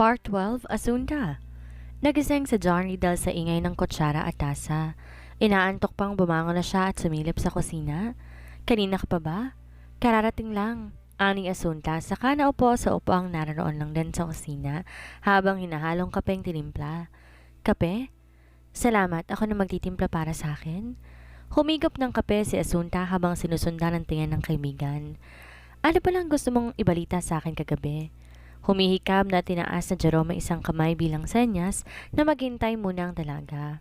Part 12, Asunta. Nagising sa Johnny dahil sa ingay ng kutsara at tasa. Inaantok pang bumangon na siya at sumilip sa kusina. Kanina ka pa ba? Kararating lang. Ani Asunta, saka naupo sa upuang naroon lang din sa kusina habang hinahalong kapeng tinimpla. Kape? Salamat, ako na magtitimpla para sa akin. Humigop ng kape si Asunta habang sinusundan ng tingin ng kaibigan. Ano palang gusto mong ibalita sa akin kagabi? Humihikab na tinaas na Jerome isang kamay bilang senyas na maghintay muna ang dalaga.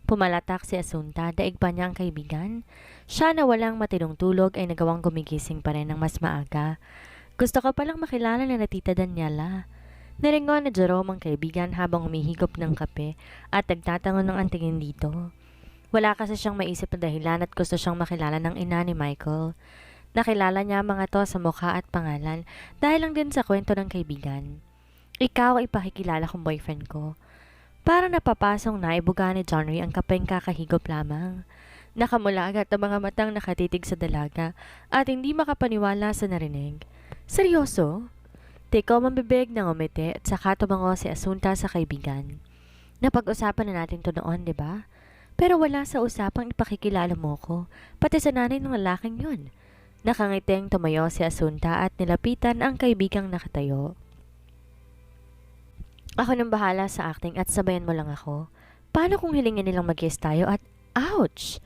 Pumalatak si Asunta, daig pa niya ang kaibigan. Siya na walang matinong tulog ay nagawang gumigising pa rin ng mas maaga. Gusto ko palang makilala na Tita Daniela. Naringon na Jerome ang kaibigan habang humihigop ng kape at nagtatangon ng antingin dito. Wala kasi siyang maisip na dahilan at gusto siyang makilala ng ina ni Michael. Nakilala niya mga to sa mukha at pangalan dahil lang din sa kwento ng kaibigan. Ikaw ay pakikilala kong boyfriend ko. Para napapasong na ibuga ni John Ray ang kapeng kakahigop lamang. Nakamula agad ang mga matang nakatitig sa dalaga at hindi makapaniwala sa narinig. Seryoso? Teko mambibig ng umiti at saka tumango si Asunta sa kaibigan. Napag-usapan na natin to noon, di ba? Pero wala sa usapang ipakikilala mo ko, pati sa nanay ng lalaking yun. Nakangiting tumayo si Asunta at nilapitan ang kaibigang nakatayo. Ako nang bahala sa acting at sabayan mo lang ako. Paano kung hilingin nilang mag-kiss tayo at ouch!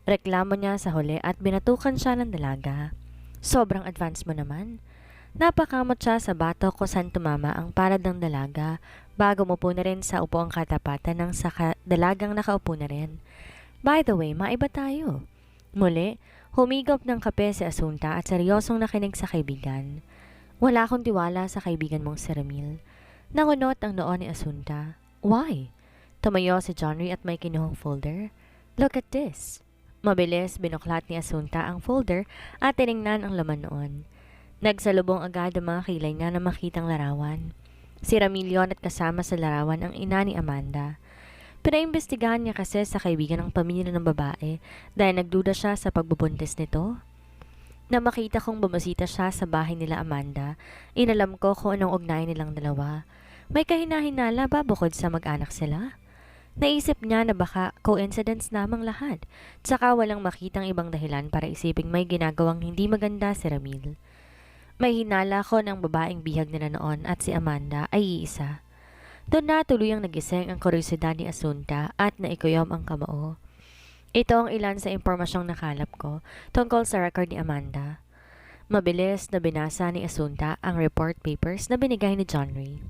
Reklamo niya sa huli at binatukan siya ng dalaga. Sobrang advance mo naman. Napakamot siya sa bato kung saan tumama ang palad ng dalaga bago mupo na rin sa upuang katapatan ng dalagang nakaupo na rin. By the way, maiba tayo. Muli, humigop ng kape si Asunta at seryosong nakinig sa kaibigan. Wala akong tiwala sa kaibigan mong si Ramil. Nangunot ang noo ni Asunta. Why? Tumayo si John Ray at may kinuhang folder. Look at this. Mabilis binuklat ni Asunta ang folder at tiningnan ang laman noon. Nagsalubong agad ang mga kilay niya na makitang larawan. Si Ramil yun at kasama sa larawan ang ina ni Amanda. Pinaimbestigahan niya kasi sa kaibigan ng pamilya ng babae dahil nagduda siya sa pagbubuntis nito. Na makita kong bumasita siya sa bahay nila Amanda, inalam ko kung anong ugnayan nilang dalawa. May kahinahinala ba bukod sa mag-anak sila? Naisip niya na baka coincidence namang lahat, tsaka walang makitang ibang dahilan para isiping may ginagawang hindi maganda si Ramil. May hinala ko ng babaeng bihag nila noon at si Amanda ay iisa. Doon na tuluyang nagising ang kuryosidad ni Asunta at naikuyom ang kamao. Ito ang ilan sa impormasyong nakalap ko tungkol sa record ni Amanda. Mabilis na binasa ni Asunta ang report papers na binigay ni John Ray.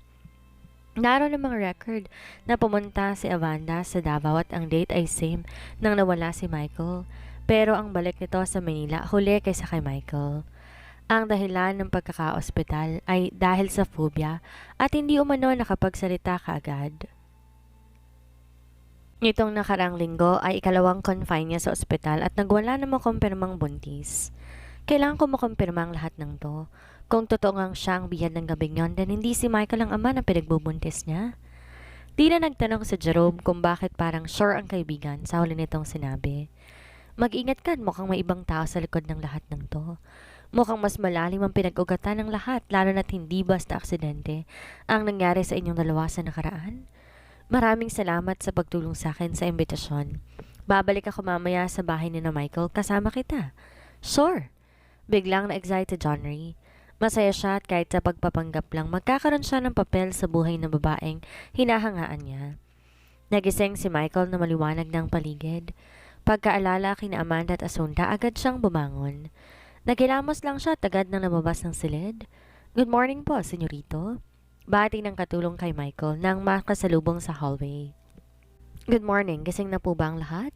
Naroon ang mga record na pumunta si Amanda sa Davao at ang date ay same nang nawala si Michael. Pero ang balik nito sa Manila huli kaysa kay Michael. Ang dahilan ng pagkaka-ospital ay dahil sa phobia at hindi umano nakapagsalita kaagad. Nitong nakarang linggo ay ikalawang confine niya sa ospital at nagwala na makumpirmang buntis. Kailangan ko makumpirma ang lahat ng to. Kung totoo ngang siya ang biyan ng gabing yon, then hindi si Michael ang ama na pinagbubuntis niya. Di na nagtanong sa Jerome kung bakit parang sure ang kaibigan sa huli nitong sinabi. Mag-ingat ka, mukhang may ibang tao sa likod ng lahat ng to. Mukhang mas malalim ang pinag-ugatan ng lahat, lalo na't hindi basta aksidente ang nangyari sa inyong dalawa sa nakaraan. Maraming salamat sa pagtulong sa akin sa imbitasyon. Babalik ako mamaya sa bahay ni na Michael, kasama kita. Sure. Biglang na-excite si John Ray. Masaya siya at kahit sa pagpapanggap lang, magkakaroon siya ng papel sa buhay ng babaeng hinahangaan niya. Nagising si Michael na maliwanag ng paligid. Pagkaalala kina Amanda at Asunta, agad siyang bumangon. Nagilamos lang siya at agad nang lumabas ng silid. Good morning po, senyorito. Bati ng katulong kay Michael nang makasalubong sa hallway. Good morning, gising na po ba ang lahat?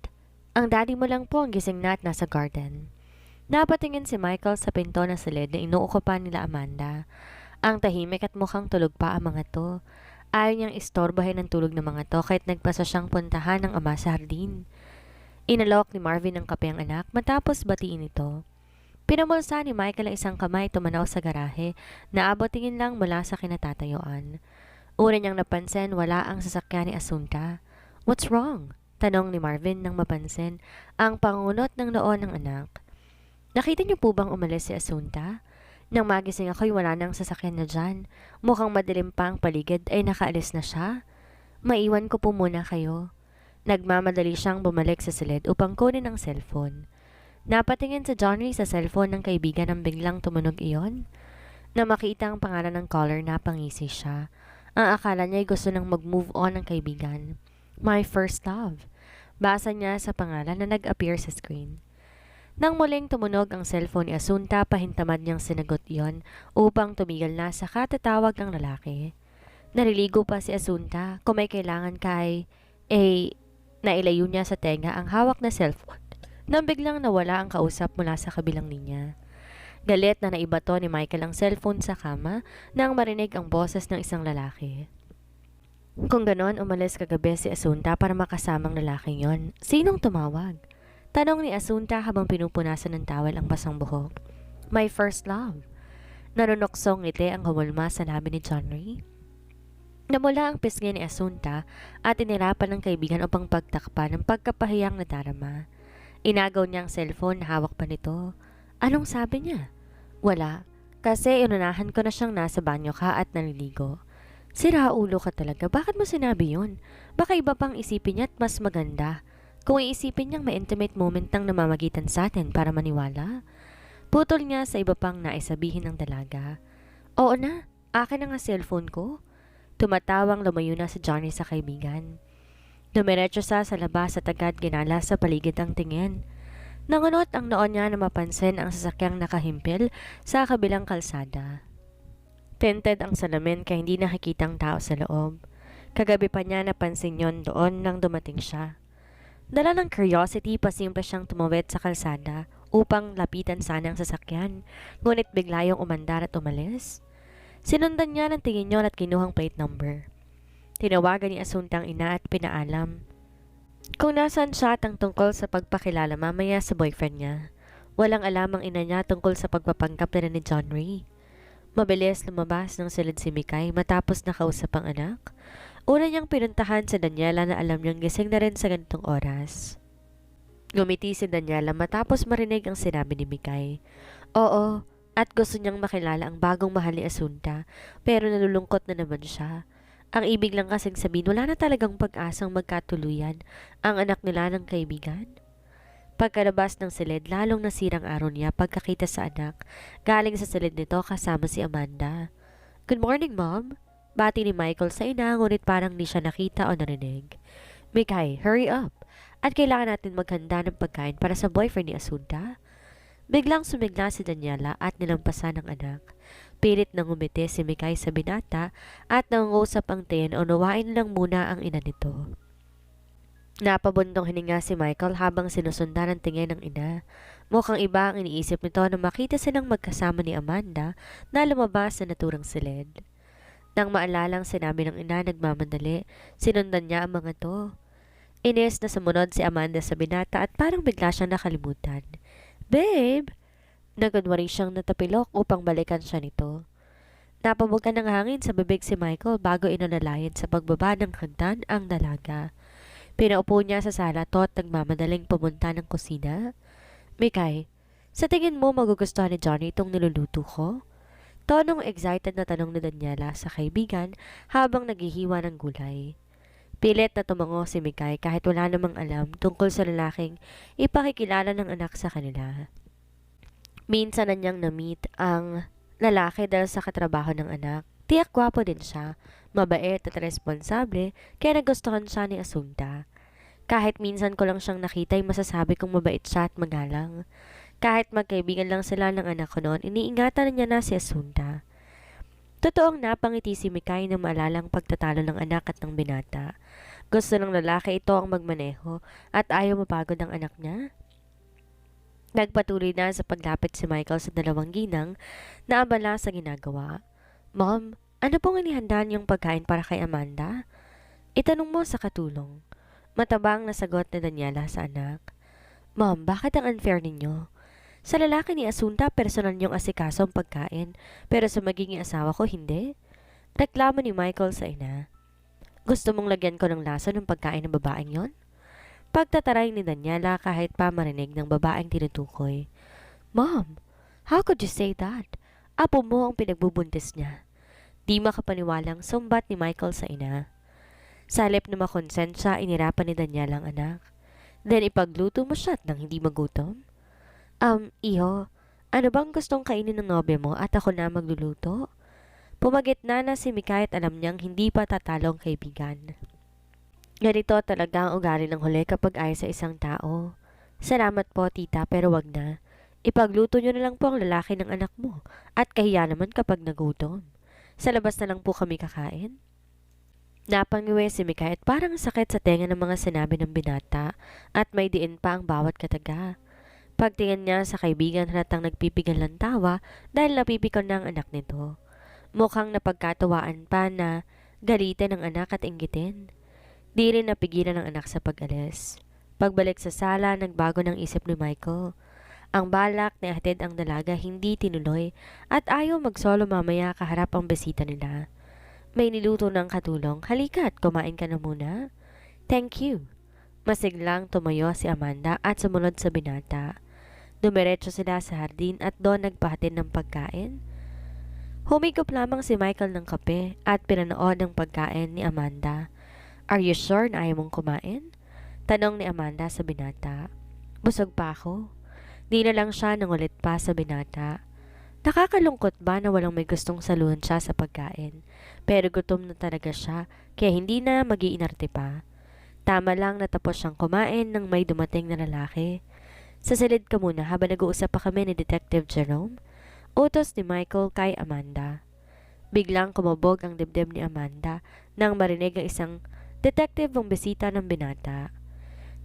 Ang daddy mo lang po ang gising na at nasa garden. Napatingin si Michael sa pinto na silid na inuukupan nila Amanda. Ang tahimik at mukhang tulog pa ang mga to. Ayaw niyang istorbahin ang tulog ng mga to kahit nagpasa siyang puntahan ng ama sa hardin. Inalok ni Marvin ang kape ang anak matapos batiin ito. Pinamulsa ni Michael ang isang kamay tumanaw sa garahe na abot tingin lang mula sa kinatatayuan. Una niyang napansin wala ang sasakyan ni Asunta. What's wrong? Tanong ni Marvin nang mapansin ang pangunot ng noo ng anak. Nakita niyo po bang umalis si Asunta? Nang magising ako'y wala nang sasakyan na dyan. Mukhang madilim pa ang paligid ay nakaalis na siya. Maiwan ko po muna kayo. Nagmamadali siyang bumalik sa silid upang kunin ang cellphone. Napatingin sa Johnny sa cellphone ng kaibigan nang biglang tumunog iyon. Na makita ang pangalan ng caller na pangisi siya. Ang akala niya ay gusto nang mag-move on ng kaibigan. My first love. Basa niya sa pangalan na nag-appear sa screen. Nang muling tumunog ang cellphone ni Asunta, pahintamad niyang sinagot iyon upang tumigil na sa katatawag ng lalaki. Naliligo pa si Asunta. Kung may kailangan kay, nailayo niya sa tenga ang hawak na cellphone nang biglang nawala ang kausap mula sa kabilang linya. Galit na naibato ni Michael ang cellphone sa kama nang marinig ang boses ng isang lalaki. Kung ganon, umalis kagabi si Asunta para makasamang lalaking yon. Sinong tumawag? Tanong ni Asunta habang pinupunasan ng towel ang basang buhok. My first love. Nanunoksong ngiti ang humulma sa labi ni John Ray. Namula ang pisngi ni Asunta at inirapan ng kaibigan upang pagtakpan ng pagkapahiyang nadarama. Inagaw niya ang cellphone na hawak pa nito. Anong sabi niya? Wala, kasi inunahan ko na siyang nasa banyo ka at naliligo. Sira ulo ka talaga, bakit mo sinabi yun? Baka iba pang isipin niya at mas maganda. Kung iisipin niyang may intimate moment nang namamagitan sa atin para maniwala. Putol niya sa iba pang naisabihin ng dalaga. Oo na, akin na nga cellphone ko. Tumatawang lumayo na si Johnny sa kaibigan. Dumiretso sa labas at agad ginala sa paligid ang tingin. Nangunot ang noon niya na mapansin ang sasakyang nakahimpil sa kabilang kalsada. Tinted ang salamin kaya hindi nakikita ang tao sa loob. Kagabi pa niya napansin yon doon nang dumating siya. Dala ng curiosity, pasimple siyang tumawid sa kalsada upang lapitan sana ang sasakyan, ngunit bigla yung umandar at umalis. Sinundan niya ng tingin yon at kinuhang plate number. Tinawagan ni Asuntang ina at pinaalam kung nasaan siya at ang tungkol sa pagpakilala mamaya sa boyfriend niya. Walang alam ang ina niya tungkol sa pagpapanggap nila ni John Ray. Mabilis lumabas ng silid si Mikay matapos nakausap ang anak. Una niyang pinuntahan si Daniela na alam niyang gising na rin sa ganitong oras. Ngumiti si Daniela matapos marinig ang sinabi ni Mikay. Oo, at gusto niyang makilala ang bagong mahal ni Asunta, pero nalulungkot na naman siya. Ang ibig lang kasing sabihin, wala na talagang pag-asang magkatuluyan ang anak nila ng kaibigan. Pagkalabas ng silid, lalong nasirang araw niya pagkakita sa anak. Galing sa silid nito kasama si Amanda. Good morning, Mom. Bati ni Michael sa ina, ngunit parang di siya nakita o narinig. Mikay, hurry up. At kailangan natin maghanda ng pagkain para sa boyfriend ni Asunta. Biglang sumigla si Daniela at nilampasan ng anak. Pilit nang umiti si Mikay sa binata at nangungusap ang tiyan o nawain lang muna ang ina nito. Napabundong hininga si Michael habang sinusundan ang tingin ng ina. Mukhang iba ang iniisip nito na makita silang magkasama ni Amanda na lumabas sa naturang silid. Nang maalalang sinabi ng ina nagmamadali, sinundan niya ang mga to. Inis na sumunod si Amanda sa binata at parang bigla siyang nakalimutan. Babe! Nagunwari siyang natapilok upang balikan siya nito. Napabugan ng hangin sa bibig si Michael bago inalalayan sa pagbaba ng hagdan ang dalaga. Pinaupo niya sa sala to at nagmamadaling pumunta ng kusina. Mikay, sa tingin mo magugustuhan ni Johnny itong niluluto ko? Tonong excited na tanong ni Daniela sa kaibigan habang naghihiwa ng gulay. Pilit na tumango si Mikay kahit wala namang alam tungkol sa lalaking ipakikilala ng anak sa kanila. Minsan na niyang na-meet ang lalaki dahil sa katrabaho ng anak. Tiyak gwapo din siya, mabait at responsable, kaya nagustuhan siya ni Asunta. Kahit minsan ko lang siyang nakita ay masasabi kong mabait siya at magalang. Kahit magkaibigan lang sila ng anak ko noon, iniingatan niya na si Asunta. Totoong napangiti si Mikay na maalalang pagtatalo ng anak at ng binata. Gusto ng lalaki ito ang magmaneho at ayaw mapagod ang anak niya. Nagpatuloy na sa paglapit si Michael sa dalawang ginang na abala sa ginagawa. Mom, ano pong inihanda niyong pagkain para kay Amanda? Itanong mo sa katulong. Matabang na sagot ni Daniela sa anak. Mom, bakit ang unfair ninyo? Sa lalaki ni Asunta, personal niyong asikaso ang pagkain, pero sa magiging asawa ko, hindi. Reklamo ni Michael sa ina. Gusto mong lagyan ko ng lasa ng pagkain ng babaeng yon? Pagtataray ni Daniela kahit pa marinig ng babaeng tinutukoy. Mom, how could you say that? Apo mo ang pinagbubuntis niya. Di makapaniwalang sumbat ni Michael sa ina. Sa halip na makonsensya, inirapan ni Daniel ang anak. Then ipagluto mo siya nang hindi magutom? Iho, ano bang gustong kainin ng nobya mo at ako na magluluto? Pumagitna na si Mikay at alam niyang hindi pa tatalong kaibigan. Ganito talaga ang ugali ng huli kapag ay sa isang tao. Salamat po tita pero wag na. Ipagluto niyo na lang po ang lalaki ng anak mo at kahiya naman kapag nagutom. Sa labas na lang po kami kakain. Napangiwi si Mikay at parang sakit sa tenga ng mga sinabi ng binata at may diin pa ang bawat kataga. Pagtingin niya sa kaibigan halatang nagpipigal ng tawa dahil napipikon na ang anak nito. Mukhang napagkatawaan pa na galitin ang anak at inggitin. Di rin napigilan ng anak sa pag-alis. Pagbalik sa sala, nagbago ng isip ni Michael. Ang balak na ihatid ang dalaga hindi tinuloy at ayaw magsolo mamaya kaharap ang bisita nila. May niluto ng katulong, halika at kumain ka na muna. Thank you. Masiglang tumayo si Amanda at sumunod sa binata. Dumiretso sila sa hardin at doon nagpahatid ng pagkain. Humigop lamang si Michael ng kape at pinanood ang pagkain ni Amanda. Are you sure na ayaw mong kumain? Tanong ni Amanda sa binata. Busog pa ako. Di na lang siya nangulit pa sa binata. Nakakalungkot ba na walang may gustong saluhan siya sa pagkain? Pero gutom na talaga siya kaya hindi na mag-iinarte pa. Tama lang natapos siyang kumain nang may dumating na lalaki. Sasalid ka muna habang nag-uusap pa kami ni Detective Jerome. Utos ni Michael kay Amanda. Biglang kumabog ang dibdib ni Amanda nang marinig ang isang detective ang bisita ng binata.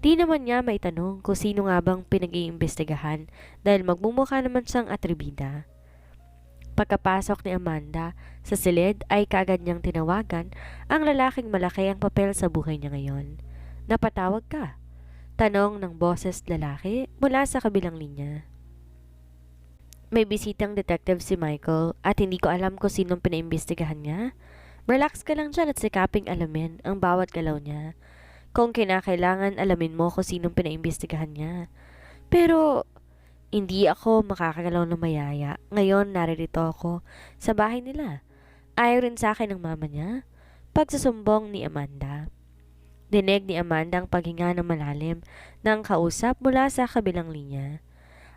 Di naman niya maitanong kung sino nga bang pinag-iimbestigahan dahil magmumukha naman siyang atribida. Pagkapasok ni Amanda sa silid ay kaagad niyang tinawagan ang lalaking malaki ang papel sa buhay niya ngayon. Napatawag ka? Tanong ng boses lalaki mula sa kabilang linya. May bisitang detective si Michael at hindi ko alam kung sinong pinaimbestigahan niya. Relax ka lang dyan at sikaping alamin ang bawat galaw niya. Kung kinakailangan alamin mo kung sinong pinaimbestigahan niya. Pero hindi ako makakagalaw ng mayaya. Ngayon naririto ako sa bahay nila. Ayaw rin sa akin ng mama niya. Pagsusumbong ni Amanda. Dinig ni Amanda ang paghinga ng malalim ng kausap mula sa kabilang linya.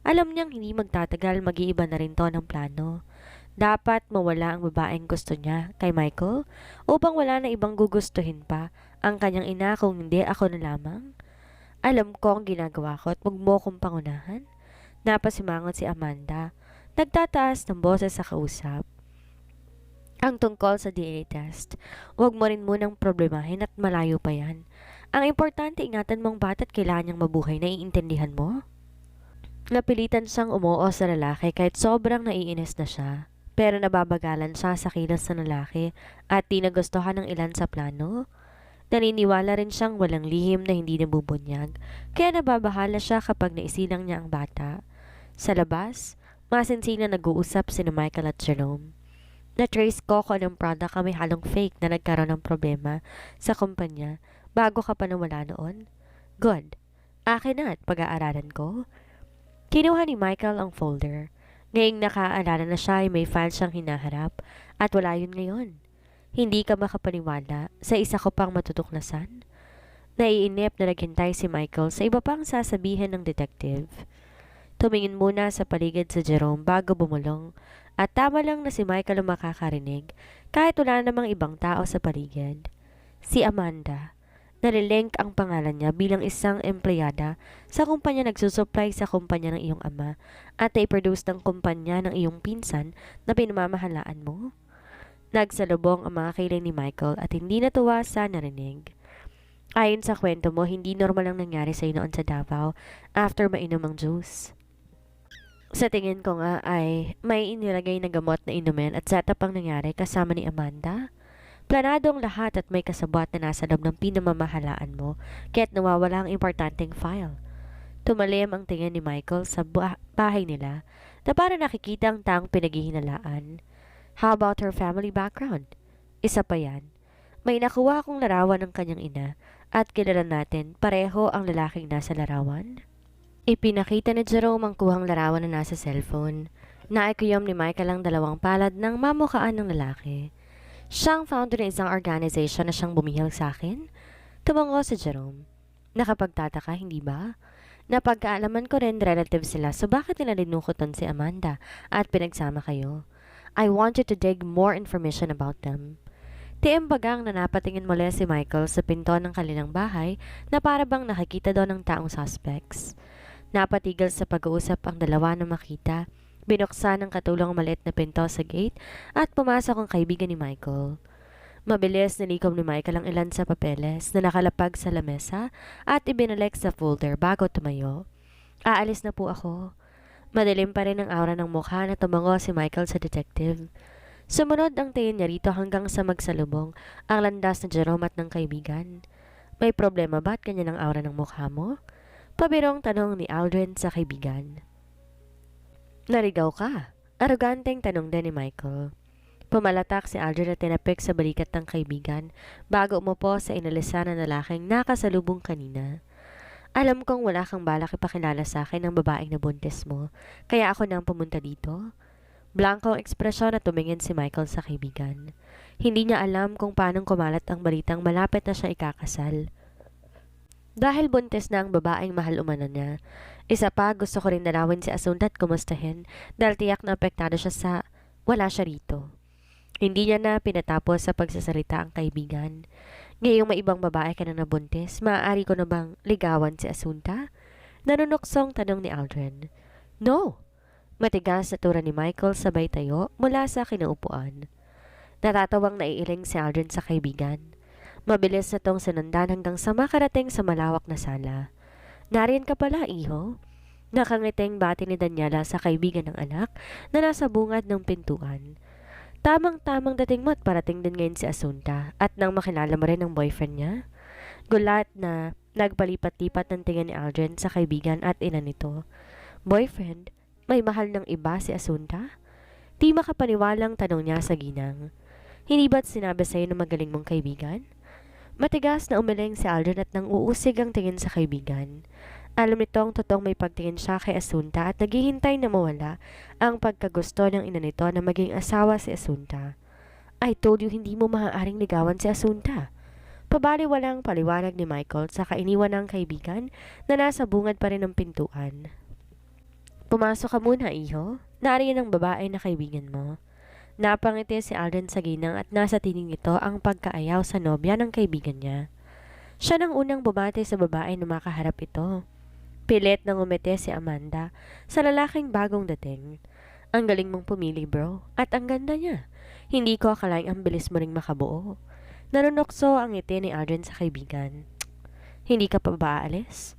Alam niyang hindi magtatagal mag-iiba na rin to ng plano. Dapat mawala ang babaeng gusto niya kay Michael upang wala na ibang gugustuhin pa ang kanyang ina kung hindi ako na lamang. Alam ko ang ginagawa ko at wag mo kong pangunahan. Napasimangot si Amanda. Nagtataas ng boses sa kausap. Ang tungkol sa DNA test, huwag mo rin munang problemahin at malayo pa yan. Ang importante ingatan mong bata at kailangan niyang mabuhay, naiintindihan mo? Napilitan siyang umuo sa lalaki kahit sobrang naiinis na siya. Pero nababagalan siya sa kilos ng lalaki at di nagustuhan ng ilan sa plano. Naniniwala rin siyang walang lihim na hindi nabubunyag, kaya nababahala siya kapag naisilang niya ang bata. Sa labas, masinsin na nag-uusap sina Michael at Jerome. Na-trace ko kung anong product kami halong fake na nagkaroon ng problema sa kumpanya bago ka pa nawala noon. Good. Akin na at pag-aaralan ko. Kinuha ni Michael ang folder. Ngayong nakaalala na siya ay may file siyang hinaharap at wala yun ngayon. Hindi ka makapaniwala sa isa ko pang matutuklasan. Naiinip na naghintay si Michael sa iba pang sasabihin ng detective. Tumingin muna sa paligid sa Jerome bago bumulong at tama lang na si Michael ang makakarinig kahit wala namang ibang tao sa paligid. Si Amanda. Nalilink ang pangalan niya bilang isang empleyada sa kumpanya nagsusupply sa kumpanya ng iyong ama at i-produce ng kumpanya ng iyong pinsan na pinamamahalaan mo. Nagsalubong ang mga kilay ni Michael at hindi natuwa sa narinig. Ayon sa kwento mo, hindi normal ang nangyari sa iyo noon sa Davao after mainom ang juice. Sa tingin ko nga ay may inilagay na gamot na inumin at setup ang nangyari kasama ni Amanda. Planado ang lahat at may kasabwat na nasa loob ng pinamamahalaan mo kaya't nawawala ang importanteng file. Tumalim ang tingin ni Michael sa bahay nila na para nakikita ang taong pinaghihinalaan. How about her family background? Isa pa yan. May nakuha akong larawan ng kanyang ina at kilala natin pareho ang lalaking nasa larawan. Ipinakita ni Jerome ang kuhang larawan na nasa cellphone. Naikuyom ni Michael ang dalawang palad ng mamukhaan ng lalaki. Siyang founder ng isang organization na siyang bumihag sa akin? Tumango si Jerome. Nakapagtataka, hindi ba? Napagkaalaman ko rin relative sila, so bakit nila dinukutan si Amanda at pinagsama kayo? I want you to dig more information about them. Tiimbagang na napatingin muli si Michael sa pinto ng kanilang bahay na para bang nakikita doon ng taong suspects. Napatigil sa pag-uusap ang dalawa na makita. Binuksan ng katulong maliit na pinto sa gate at pumasok ang kaibigan ni Michael. Mabilis nilikom ni Michael ang ilan sa papeles na nakalapag sa lamesa at ibinalik sa folder bago tumayo. Aalis na po ako. Madilim pa rin ang aura ng mukha na tumango si Michael sa detective. Sumunod ang tingin niya rito hanggang sa magsalubong ang landas na Jerome at ng kaibigan. May problema ba at ganyan ang aura ng mukha mo? Pabirong tanong ni Aldrin sa kaibigan. Narigaw ka? Aroganteng tanong din ni Michael. Pumalatak si Aldrin at tinapik sa balikat ng kaibigan bago umupo sa inalisan na lalaking nakasalubong kanina. Alam kong wala kang balak ipakilala sa akin ng babaeng na buntis mo, kaya ako nang pumunta dito. Blankong ekspresyon na tumingin si Michael sa kaibigan. Hindi niya alam kung paanong kumalat ang balitang malapit na siya ikakasal. Dahil buntis na ang babaeng mahal umano niya. Isa pa, gusto ko rin dalawin si Asunta at kumustahin dahil tiyak na apektado siya sa wala siya rito. Hindi niya na pinatapos sa pagsasalita ang kaibigan. Ngayong may ibang babae ka na nabuntis, maaari ko na bang ligawan si Asunta? Nanunuksong tanong ni Aldrin. No! Matigas na tura ni Michael sabay tayo mula sa kinaupuan. Natatawang naiiling si Aldrin sa kaibigan. Mabilis na tong sinundan hanggang sa makarating sa malawak na sala. Nariyan ka pala, iho? Nakangiting bati ni Daniela sa kaibigan ng anak na nasa bungad ng pintuan. Tamang-tamang dating mo at parating din ngayon si Asunta at nang makilala mo rin ang boyfriend niya. Gulat na nagpalipat-lipat ng tingin ni Aldrin sa kaibigan at ina nito. Boyfriend? May mahal ng iba si Asunta? Di makapaniwalang tanong niya sa ginang. Hindi ba't sinabi sa'yo na magaling mong kaibigan? Matigas na umiling si Aldrin at nang uusig ang tingin sa kaibigan. Alam nitong totoong may pagtingin siya kay Asunta at naghihintay na mawala ang pagkagusto ng ina nito na maging asawa si Asunta. I told you hindi mo maaaring ligawan si Asunta. Pabaliwalang paliwanag ni Michael sa kainiwan ng kaibigan na nasa bungad pa rin ng pintuan. Pumasok ka muna, iho. Nariyan ang babae na kaibigan mo. Napangiti si Aldrin sa ginang at nasa tining ito ang pagkaayaw sa nobya ng kaibigan niya. Siya nang unang bumati sa babae na makaharap ito. Pilit nang umiti si Amanda sa lalaking bagong dating. Ang galing mong pumili, bro, at ang ganda niya. Hindi ko akalaing ang bilis mo ring makabuo. Nanunokso ang ngiti ni Aldrin sa kaibigan. Hindi ka pa ba aalis?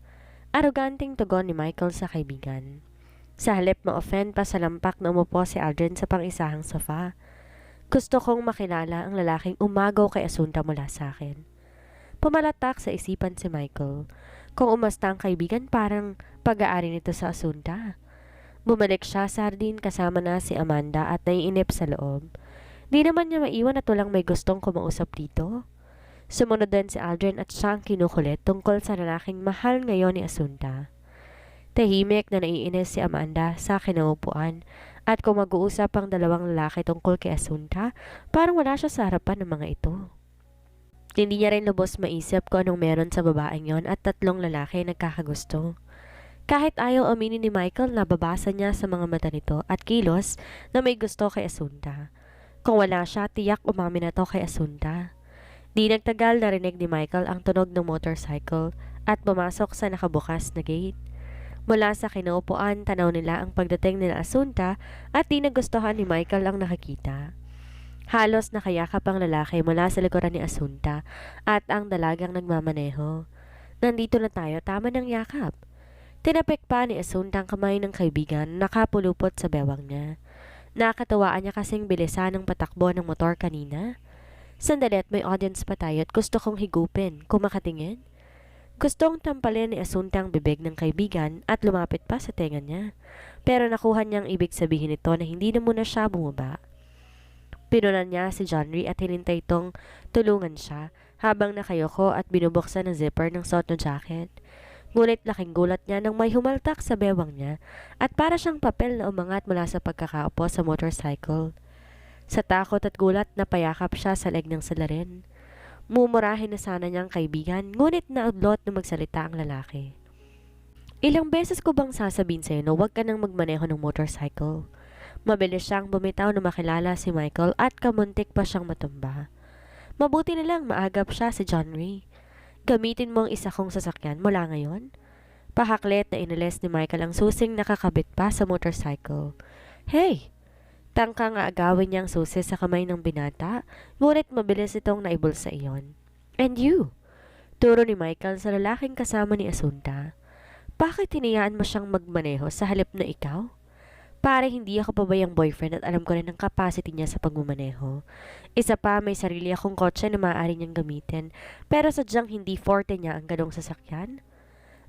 Aroganting tugon ni Michael sa kaibigan. Sa halip ma-offend pa sa lampak na umupo si Aldrin sa pang-isahang sofa. Gusto kong makilala ang lalaking umagaw kay Asunta mula sa akin. Pumalatak sa isipan si Michael. Kung umasta ang kaibigan parang pag-aari nito sa Asunta. Bumalik siya sa hardin kasama na si Amanda at naiinip sa loob. Di naman niya maiwan at walang may gustong kumausap dito. Sumunod din si Aldrin at siyang kinukulit tungkol sa lalaking mahal ngayon ni Asunta. Tahimik na naiinis si Amanda sa kinaupuan at kung mag-uusap ang dalawang lalaki tungkol kay Asunta, parang wala siya sa harapan ng mga ito. Hindi niya rin lubos maisip kung anong meron sa babaeng yon at tatlong lalaki nagkakagusto. Kahit ayaw aminin ni Michael, nababasa niya sa mga mata nito at kilos na may gusto kay Asunta. Kung wala siya, tiyak umamin na to kay Asunta. Di nagtagal narinig ni Michael ang tunog ng motorcycle at pumasok sa nakabukas na gate. Mula sa kinaupuan, tanaw nila ang pagdating nila Asunta at di nagustuhan ni Michael ang nakakita. Halos nakayakap ang lalaki mula sa likuran ni Asunta at ang dalagang nagmamaneho. Nandito na tayo, tama ng yakap. Tinapik pa ni Asunta ang kamay ng kaibigan, nakapulupot sa bewang niya. Nakatawaan niya kasing bilisan ng patakbo ng motor kanina. Sandali at may audience pa tayo at gusto kong higupin kung makatingin. Gustong tampalin ni Asunta ang bibig ng kaibigan at lumapit pa sa tenga niya. Pero nakuha niyang ibig sabihin nito na hindi na muna siya bumaba. Pinunan niya si Johnry at hinintay itong tulungan siya habang nakayoko at binubuksan ang zipper ng suot na jacket. Ngunit laking gulat niya nang may humaltak sa bewang niya at para siyang papel na umangat mula sa pagkakaupo sa motorcycle. Sa takot at gulat napayakap siya sa leeg ng salarin. Mumurahin na sana niyang kaibigan, ngunit naudlot na magsalita ang lalaki. Ilang beses ko bang sasabihin sa'yo na huwag ka nang magmaneho ng motorcycle? Mabilis siyang bumitaw na makilala si Michael at kamuntik pa siyang matumba. Mabuti na lang maagap siya si John Ray. Gamitin mo ang isa kong sasakyan mula ngayon. Pahaklet na inalis ni Michael ang susing nakakabit pa sa motorcycle. Hey! Tangka nga agawin niyang susi sa kamay ng binata, ngunit mabilis itong naibulsa iyon. And you? Turo ni Michael sa lalaking kasama ni Asunta. Bakit hinayaan mo siyang magmaneho sa halip na ikaw? Pare hindi ako pabayang boyfriend at alam ko rin ang capacity niya sa pagmamaneho. Isa pa may sarili akong kotse na maaari niyang gamitin, pero sadyang hindi forte niya ang ganong sasakyan.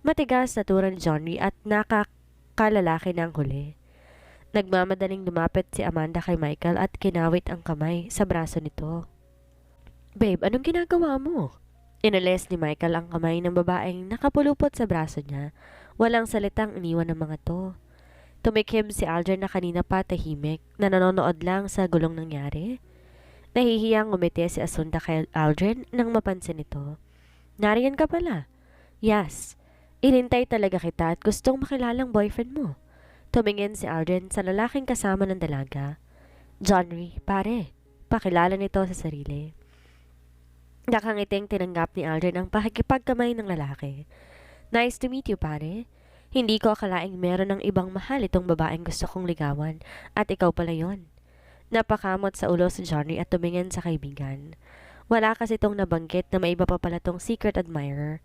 Matigas na turo ni Johnny at nakakalalaki na ang huli. Nagmamadaling lumapit si Amanda kay Michael at kinawit ang kamay sa braso nito. Babe, anong ginagawa mo? Inalis ni Michael ang kamay ng babaeng nakapulupot sa braso niya. Walang salitang iniwan ng mga to. Tumikim si Aldrin na kanina pa tahimik na nanonood lang sa gulong nangyari. Nahihiyang umiti si Asunta kay Aldrin nang mapansin ito. Nariyan ka pala. Yes. Inintay talaga kita at gustong makilalang boyfriend mo. Tumingin si Aldrin sa lalaking kasama ng dalaga. John Ray, pare. Pakilala nito sa sarili. Nakangiting tinanggap ni Aldrin ang pakikipagkamay ng lalaki. Nice to meet you, pare. Hindi ko akalaing meron ng ibang mahal itong babaeng gusto kong ligawan at ikaw pala yon. Napakamot sa ulo si Johnny at tumingin sa kaibigan. Wala kasi itong nabanggit na may iba pa pala tong secret admirer.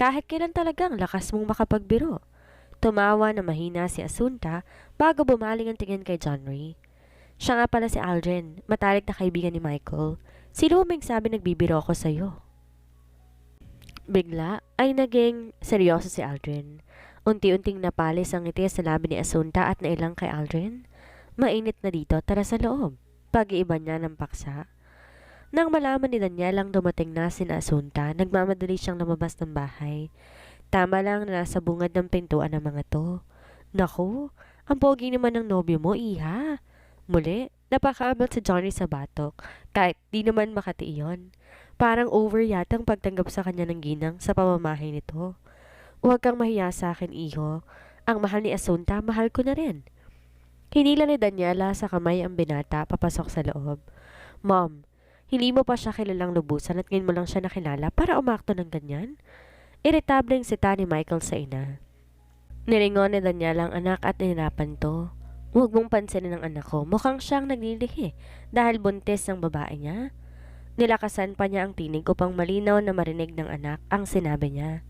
Kahit kailan talagang lakas mong makapagbiro. Tumawa na mahina si Asunta bago bumaling ang tingin kay Johnny. Siya nga pala si Aldrin, matalik na kaibigan ni Michael. Sino may sabi nagbibiro ako sa'yo? Bigla ay naging seryoso si Aldrin. Unti-unting napalis ang ngiti sa labi ni Asunta at nailang kay Aldrin. Mainit na dito, tara sa loob. Pag-iiba niya ng paksa. Nang malaman ni Danielang dumating na si Asunta, nagmamadali siyang lumabas ng bahay. Tama lang na nasa bungad ng pintuan ng mga to. Naku, ang pogi naman ng nobyo mo, iha. Muli, napakaabot si Johnny sa batok, kahit di naman makati iyon. Parang over yatang pagtanggap sa kanya ng ginang sa pamamahay nito. Huwag kang mahiya sa akin, iho. Ang mahal ni Asunta, mahal ko na rin. Hinila ni Daniela sa kamay ang binata papasok sa loob. Mom, hindi mo pa siya kilalang lubusan at ngayon mo lang siya nakilala para umakto ng ganyan? Iritableng sita ni Michael sa ina. Nilingon ni Daniela ang anak at nirapan to. Huwag mong pansinin ang anak ko, mukhang siyang naglilihi dahil buntis ang babae niya. Nilakasan pa niya ang tinig upang malinaw na marinig ng anak ang sinabi niya.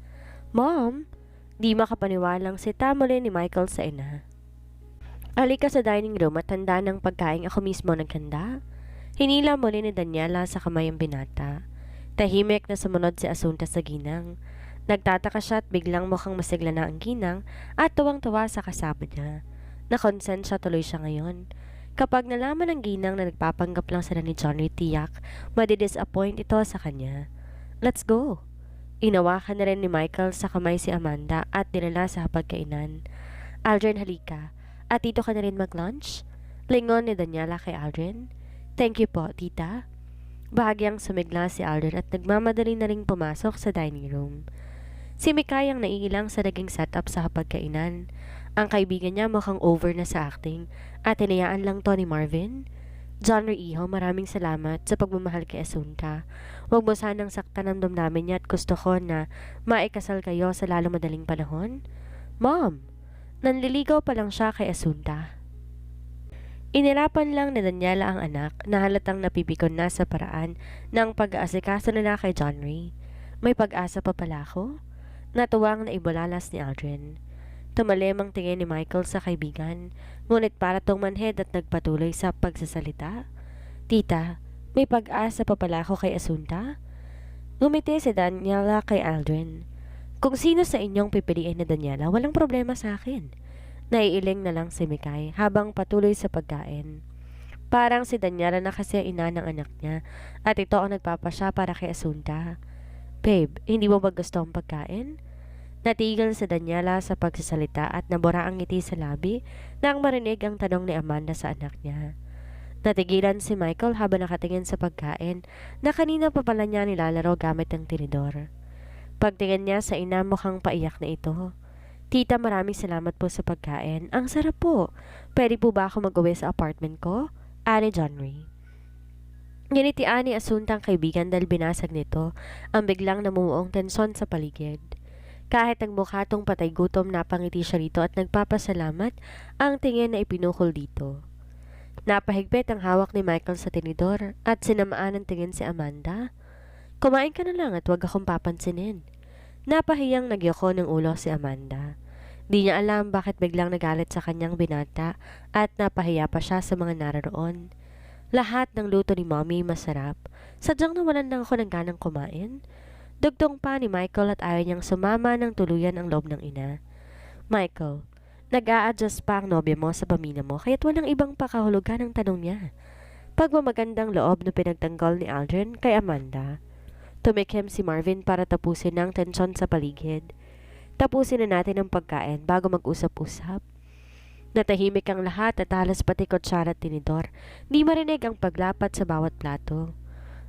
Mom, di makapaniwalang sita muli ni Michael sa ina. Alika sa dining room at handa ng pagkain ako mismo naghanda. Hinila muli ni Daniela sa kamay ang binata. Tahimik na sumunod si Asunta sa ginang. Nagtataka siya at biglang mukhang masigla na ang ginang at tuwang-tuwa sa kasama niya. Nakonsensya tuloy siya ngayon. Kapag nalaman ng ginang na nagpapanggap lang sila ni Johnny, tiyak, madidisappoint ito sa kanya. Let's go! Inawakan na rin ni Michael sa kamay si Amanda at dinala sa hapagkainan. Aldrin, halika. At dito ka na rin mag-lunch? Lingon ni Daniela kay Aldrin. Thank you po, tita. Bahagyang sumigla si Aldrin at nagmamadali na ring pumasok sa dining room. Si Mikay ang naiilang sa naging setup sa hapagkainan. Ang kaibigan niya mukhang over na sa acting at hinayaan lang to ni Marvin. John Iho, maraming salamat sa pagmamahal kay Asunta. Huwag mo sanang saktan ang damdamin niya at gusto ko na maikasal kayo sa lalo madaling panahon. Mom, nanliligaw pa lang siya kay Asunta. Inirapan lang ni Daniela ang anak na halatang napipikon na sa paraan ng pag-aasikaso nila kay John Ray. May pag-asa pa pala ako? Natuwang na ibulalas ni Aldrin. Tumalim ang tingin ni Michael sa kaibigan, ngunit para tong manhid at nagpatuloy sa pagsasalita. Tita, may pag-asa pa pala ako kay Asunta? Ngumiti si Daniela kay Aldrin. Kung sino sa inyong pipiliin na Daniela, walang problema sa akin. Naiiling na lang si Mikay habang patuloy sa pagkain. Parang si Daniela na kasi ang ina ng anak niya at ito ang nagpapasya para kay Asunta. Babe, hindi mo ba gusto ang pagkain? Natigil si Daniela sa pagsasalita at nabura ang ngiti sa labi nang marinig ang tanong ni Amanda sa anak niya. Natigilan si Michael habang nakatingin sa pagkain na kanina pa pala niya nilalaro gamit ang tinidor. Pagtingin niya sa ina, mukhang paiyak na ito. Tita, maraming salamat po sa pagkain. Ang sarap po. Pwede po ba ako mag-uwi sa apartment ko? Ani John Ray. Ginitian ni Asuntang kaibigan dahil binasag nito ang biglang namumuong tensyon sa paligid. Kahit ang mukha tong patay gutom, napangiti siya rito at nagpapasalamat ang tingin na ipinukol dito. Napahigpit ang hawak ni Michael sa tinidor at sinamaan ng tingin si Amanda. Kumain ka na lang at huwag akong papansinin. Napahiyang nagyoko ng ulo si Amanda. Di niya alam bakit biglang nagalit sa kanyang binata at napahiya pa siya sa mga naroon. Lahat ng luto ni Mommy masarap. Sadyang nawalan lang ako ng ganang kumain. Dugtong pa ni Michael at ayaw niyang sumama ng tuluyan ang loob ng ina. Michael, nag-a-adjust pa ang nobya mo sa pamina mo kaya't walang ibang pakahulugan ang tanong niya. Pagmamagandang loob na pinagtanggol ni Aldrin kay Amanda. Tumikim si Marvin para tapusin ang tensyon sa paligid. Tapusin na natin ang pagkain bago mag-usap-usap. Natahimik ang lahat at halos pati kutsara at tinidor. Di marinig ang paglapat sa bawat plato.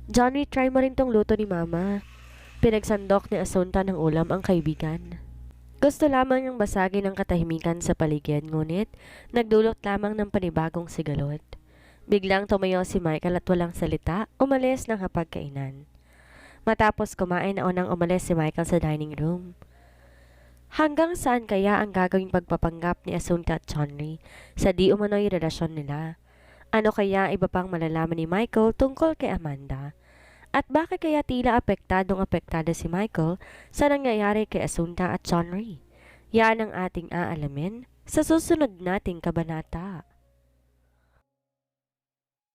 Johnny, try mo rin tong luto ni Mama. Pinagsandok ni Asunta ng ulam ang kaibigan. Gusto lamang niyang basagin ang katahimikan sa paligid, ngunit nagdulot lamang ng panibagong sigalot. Biglang tumayo si Michael at walang salita, umalis ng hapagkainan. Matapos kumain, naunang umalis si Michael sa dining room. Hanggang saan kaya ang gagawing pagpapanggap ni Asunta at Johnny sa di umano'y relasyon nila? Ano kaya iba pang malalaman ni Michael tungkol kay Amanda? At bakit kaya tila apektado si Michael sa nangyayari kay Asunta at Johnny? Yan ang ating aalamin sa susunod nating kabanata.